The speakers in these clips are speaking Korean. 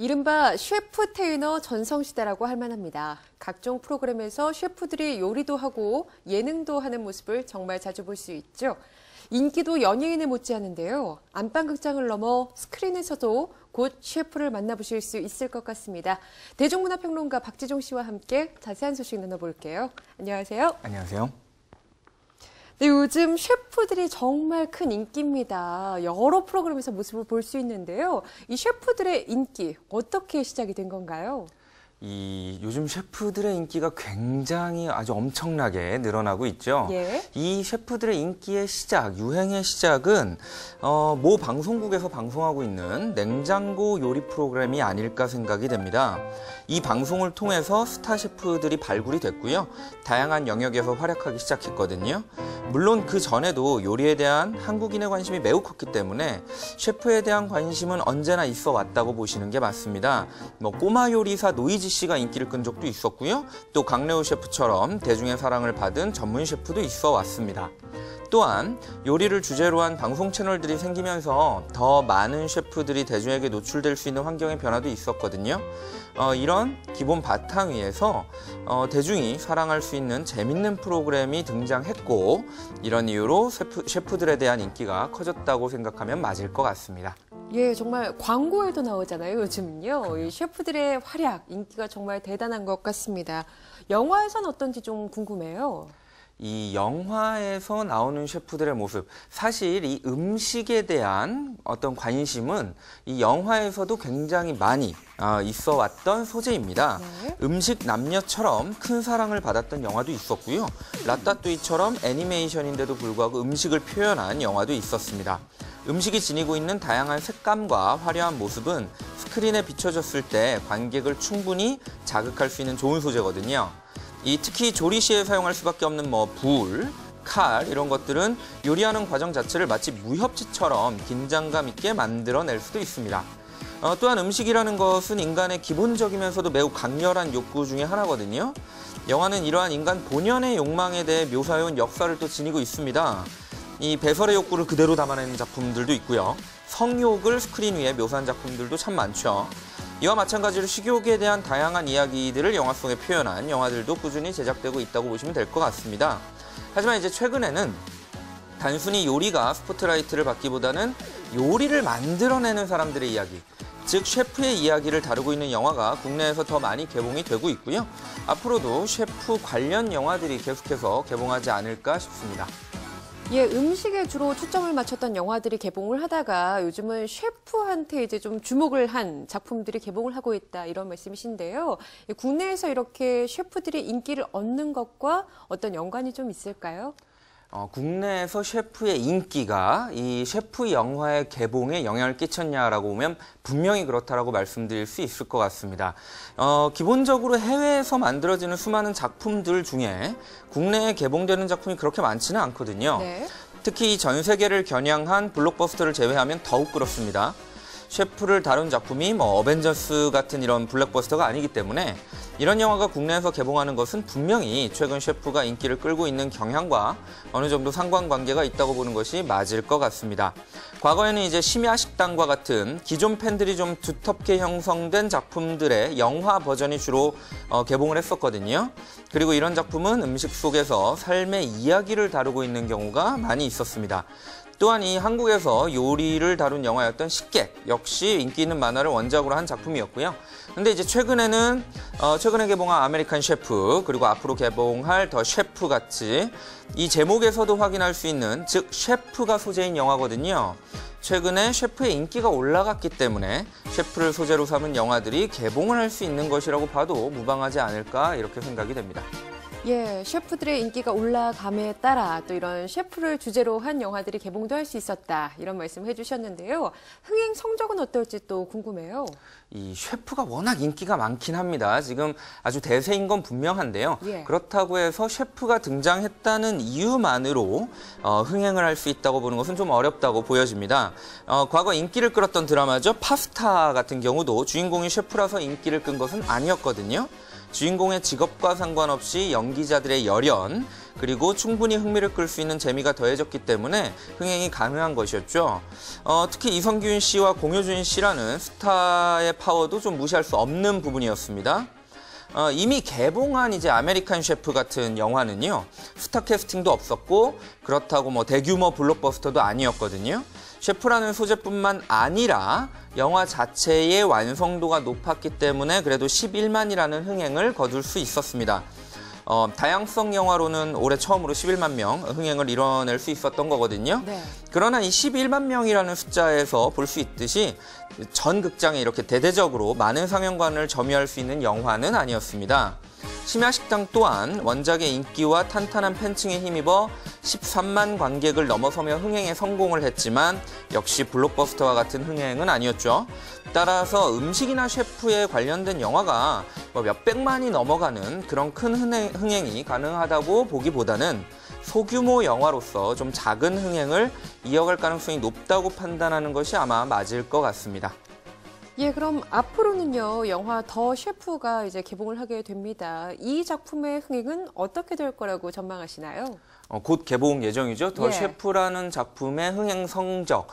이른바 셰프 테이너 전성시대라고 할 만합니다. 각종 프로그램에서 셰프들이 요리도 하고 예능도 하는 모습을 정말 자주 볼 수 있죠. 인기도 연예인에 못지않은데요. 안방극장을 넘어 스크린에서도 곧 셰프를 만나보실 수 있을 것 같습니다. 대중문화평론가 박지종 씨와 함께 자세한 소식 나눠볼게요. 안녕하세요. 안녕하세요. 네, 요즘 셰프들이 정말 큰 인기입니다. 여러 프로그램에서 모습을 볼 수 있는데요. 이 셰프들의 인기 어떻게 시작이 된 건가요? 요즘 셰프들의 인기가 굉장히 아주 엄청나게 늘어나고 있죠. 예. 이 셰프들의 인기의 시작, 유행의 시작은 모 방송국에서 방송하고 있는 냉장고 요리 프로그램이 아닐까 생각이 됩니다. 이 방송을 통해서 스타 셰프들이 발굴이 됐고요. 다양한 영역에서 활약하기 시작했거든요. 물론 그 전에도 요리에 대한 한국인의 관심이 매우 컸기 때문에 셰프에 대한 관심은 언제나 있어 왔다고 보시는 게 맞습니다. 꼬마 요리사 노이지 씨가 인기를 끈 적도 있었고요. 또 강래우 셰프처럼 대중의 사랑을 받은 전문 셰프도 있어 왔습니다. 또한 요리를 주제로 한 방송 채널들이 생기면서 더 많은 셰프들이 대중에게 노출될 수 있는 환경의 변화도 있었거든요. 이런 기본 바탕 위에서 대중이 사랑할 수 있는 재밌는 프로그램이 등장했고, 이런 이유로 셰프들에 대한 인기가 커졌다고 생각하면 맞을 것 같습니다. 예, 정말 광고에도 나오잖아요, 요즘은요. 이 셰프들의 활약, 인기가 정말 대단한 것 같습니다. 영화에선 어떤지 좀 궁금해요. 이 영화에서 나오는 셰프들의 모습, 사실 이 음식에 대한 어떤 관심은 이 영화에서도 굉장히 많이 있어 왔던 소재입니다. 네. 음식 남녀처럼 큰 사랑을 받았던 영화도 있었고요. 라따뚜이처럼 애니메이션인데도 불구하고 음식을 표현한 영화도 있었습니다. 음식이 지니고 있는 다양한 색감과 화려한 모습은 스크린에 비춰졌을 때 관객을 충분히 자극할 수 있는 좋은 소재거든요. 특히 조리시에 사용할 수밖에 없는 불, 칼 이런 것들은 요리하는 과정 자체를 마치 무협지처럼 긴장감 있게 만들어낼 수도 있습니다. 또한 음식이라는 것은 인간의 기본적이면서도 매우 강렬한 욕구 중에 하나거든요. 영화는 이러한 인간 본연의 욕망에 대해 묘사해온 역사를 또 지니고 있습니다. 이 배설의 욕구를 그대로 담아내는 작품들도 있고요. 성욕을 스크린 위에 묘사한 작품들도 참 많죠. 이와 마찬가지로 식욕에 대한 다양한 이야기들을 영화 속에 표현한 영화들도 꾸준히 제작되고 있다고 보시면 될 것 같습니다. 하지만 이제 최근에는 단순히 요리가 스포트라이트를 받기보다는 요리를 만들어내는 사람들의 이야기, 즉 셰프의 이야기를 다루고 있는 영화가 국내에서 더 많이 개봉이 되고 있고요. 앞으로도 셰프 관련 영화들이 계속해서 개봉하지 않을까 싶습니다. 예, 음식에 주로 초점을 맞췄던 영화들이 개봉을 하다가 요즘은 셰프한테 이제 좀 주목을 한 작품들이 개봉을 하고 있다, 이런 말씀이신데요. 국내에서 이렇게 셰프들이 인기를 얻는 것과 어떤 연관이 좀 있을까요? 국내에서 셰프의 인기가 이 셰프 영화의 개봉에 영향을 끼쳤냐라고 보면 분명히 그렇다라고 말씀드릴 수 있을 것 같습니다. 기본적으로 해외에서 만들어지는 수많은 작품들 중에 국내에 개봉되는 작품이 그렇게 많지는 않거든요. 네. 특히 전 세계를 겨냥한 블록버스터를 제외하면 더욱 그렇습니다. 셰프를 다룬 작품이 어벤져스 같은 이런 블록버스터가 아니기 때문에 이런 영화가 국내에서 개봉하는 것은 분명히 최근 셰프가 인기를 끌고 있는 경향과 어느 정도 상관관계가 있다고 보는 것이 맞을 것 같습니다. 과거에는 이제 심야 식당과 같은 기존 팬들이 좀 두텁게 형성된 작품들의 영화 버전이 주로 개봉을 했었거든요. 그리고 이런 작품은 음식 속에서 삶의 이야기를 다루고 있는 경우가 많이 있었습니다. 또한 이 한국에서 요리를 다룬 영화였던 식객 역시 인기 있는 만화를 원작으로 한 작품이었고요. 근데 이제 최근에 개봉한 아메리칸 셰프, 그리고 앞으로 개봉할 더 셰프 같이 이 제목에서도 확인할 수 있는, 즉 셰프가 소재인 영화거든요. 최근에 셰프의 인기가 올라갔기 때문에 셰프를 소재로 삼은 영화들이 개봉을 할 수 있는 것이라고 봐도 무방하지 않을까, 이렇게 생각이 됩니다. 예, 셰프들의 인기가 올라감에 따라 또 이런 셰프를 주제로 한 영화들이 개봉도 할 수 있었다, 이런 말씀 해주셨는데요. 흥행 성적은 어떨지 또 궁금해요. 이 셰프가 워낙 인기가 많긴 합니다. 지금 아주 대세인 건 분명한데요. 예. 그렇다고 해서 셰프가 등장했다는 이유만으로 흥행을 할 수 있다고 보는 것은 좀 어렵다고 보여집니다. 과거 인기를 끌었던 드라마죠. 파스타 같은 경우도 주인공이 셰프라서 인기를 끈 것은 아니었거든요. 주인공의 직업과 상관없이 연기자들의 열연, 그리고 충분히 흥미를 끌 수 있는 재미가 더해졌기 때문에 흥행이 가능한 것이었죠. 특히 이성균 씨와 공효준 씨라는 스타의 파워도 좀 무시할 수 없는 부분이었습니다. 이미 개봉한 이제 아메리칸 셰프 같은 영화는요, 스타 캐스팅도 없었고, 그렇다고 뭐 대규모 블록버스터도 아니었거든요. 셰프라는 소재뿐만 아니라 영화 자체의 완성도가 높았기 때문에 그래도 11만이라는 흥행을 거둘 수 있었습니다. 다양성 영화로는 올해 처음으로 11만 명 흥행을 이뤄낼 수 있었던 거거든요. 네. 그러나 이 11만 명이라는 숫자에서 볼 수 있듯이 전 극장에 이렇게 대대적으로 많은 상영관을 점유할 수 있는 영화는 아니었습니다. 심야식당 또한 원작의 인기와 탄탄한 팬층에 힘입어 13만 관객을 넘어서며 흥행에 성공을 했지만 역시 블록버스터와 같은 흥행은 아니었죠. 따라서 음식이나 셰프에 관련된 영화가 몇백만이 넘어가는 그런 큰 흥행이 가능하다고 보기보다는 소규모 영화로서 좀 작은 흥행을 이어갈 가능성이 높다고 판단하는 것이 아마 맞을 것 같습니다. 예, 그럼 앞으로는요, 영화 더 셰프가 이제 개봉을 하게 됩니다. 이 작품의 흥행은 어떻게 될 거라고 전망하시나요? 곧 개봉 예정이죠. 더 예. 셰프라는 작품의 흥행 성적.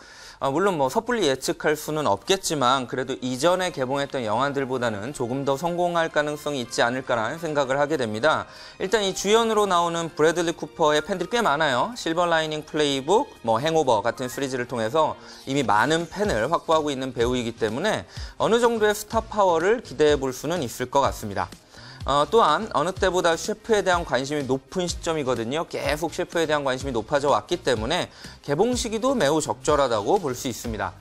물론 뭐 섣불리 예측할 수는 없겠지만 그래도 이전에 개봉했던 영화들보다는 조금 더 성공할 가능성이 있지 않을까라는 생각을 하게 됩니다. 일단 이 주연으로 나오는 브래들리 쿠퍼의 팬들이 꽤 많아요. 실버 라이닝 플레이북, 뭐 행오버 같은 시리즈를 통해서 이미 많은 팬을 확보하고 있는 배우이기 때문에 어느 정도의 스타 파워를 기대해 볼 수는 있을 것 같습니다. 또한 어느 때보다 셰프에 대한 관심이 높은 시점이거든요. 계속 셰프에 대한 관심이 높아져 왔기 때문에 개봉 시기도 매우 적절하다고 볼 수 있습니다.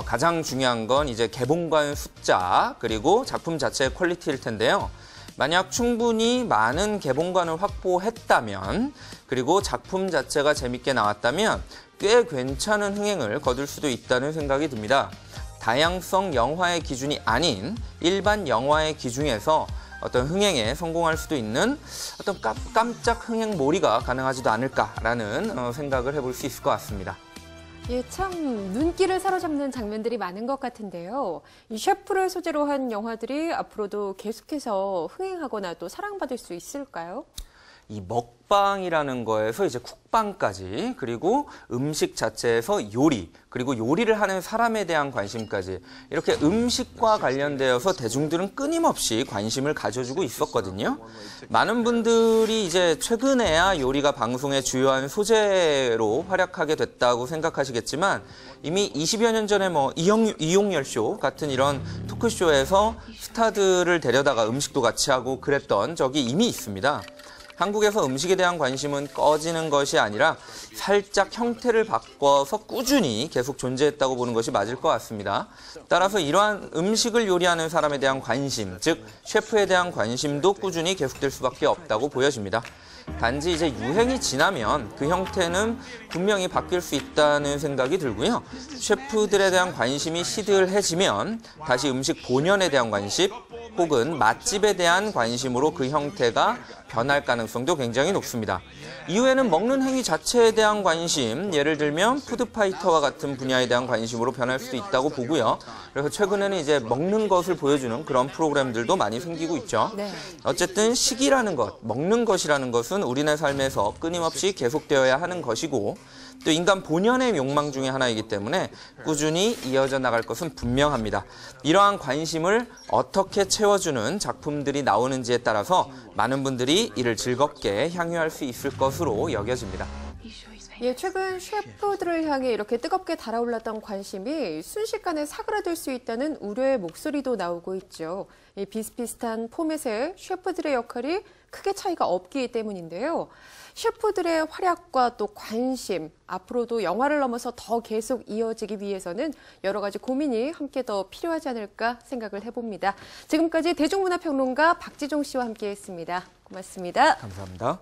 가장 중요한 건 이제 개봉관 숫자 그리고 작품 자체의 퀄리티일 텐데요. 만약 충분히 많은 개봉관을 확보했다면 그리고 작품 자체가 재밌게 나왔다면 꽤 괜찮은 흥행을 거둘 수도 있다는 생각이 듭니다. 다양성 영화의 기준이 아닌 일반 영화의 기준에서 어떤 흥행에 성공할 수도 있는 어떤 깜짝 흥행몰이가 가능하지도 않을까라는 생각을 해볼 수 있을 것 같습니다. 예, 참 눈길을 사로잡는 장면들이 많은 것 같은데요. 이 셰프를 소재로 한 영화들이 앞으로도 계속해서 흥행하거나 또 사랑받을 수 있을까요? 이 먹방이라는 거에서 이제 쿡방까지 그리고 음식 자체에서 요리 그리고 요리를 하는 사람에 대한 관심까지 이렇게 음식과 관련되어서 대중들은 끊임없이 관심을 가져주고 있었거든요. 많은 분들이 이제 최근에야 요리가 방송의 주요한 소재로 활약하게 됐다고 생각하시겠지만 이미 20여 년 전에 뭐 이용열 쇼 같은 이런 토크쇼에서 스타들을 데려다가 음식도 같이 하고 그랬던 적이 이미 있습니다. 한국에서 음식에 대한 관심은 꺼지는 것이 아니라 살짝 형태를 바꿔서 꾸준히 계속 존재했다고 보는 것이 맞을 것 같습니다. 따라서 이러한 음식을 요리하는 사람에 대한 관심, 즉 셰프에 대한 관심도 꾸준히 계속될 수밖에 없다고 보여집니다. 단지 이제 유행이 지나면 그 형태는 분명히 바뀔 수 있다는 생각이 들고요. 셰프들에 대한 관심이 시들해지면 다시 음식 본연에 대한 관심 혹은 맛집에 대한 관심으로 그 형태가 변할 가능성도 굉장히 높습니다. 이후에는 먹는 행위 자체에 대한 관심, 예를 들면 푸드파이터와 같은 분야에 대한 관심으로 변할 수도 있다고 보고요. 그래서 최근에는 이제 먹는 것을 보여주는 그런 프로그램들도 많이 생기고 있죠. 네. 어쨌든 식이라는 것, 먹는 것이라는 것은 우리네 삶에서 끊임없이 계속되어야 하는 것이고 또 인간 본연의 욕망 중에 하나이기 때문에 꾸준히 이어져 나갈 것은 분명합니다. 이러한 관심을 어떻게 채워주는 작품들이 나오는지에 따라서 많은 분들이 이를 즐겁게 향유할 수 있을 것으로 여겨집니다. 예, 최근 셰프들을 향해 이렇게 뜨겁게 달아올랐던 관심이 순식간에 사그라들 수 있다는 우려의 목소리도 나오고 있죠. 이 비슷비슷한 포맷의 셰프들의 역할이 크게 차이가 없기 때문인데요. 셰프들의 활약과 또 관심, 앞으로도 영화를 넘어서 더 계속 이어지기 위해서는 여러 가지 고민이 함께 더 필요하지 않을까 생각을 해봅니다. 지금까지 대중문화평론가 박지종 씨와 함께했습니다. 고맙습니다. 감사합니다.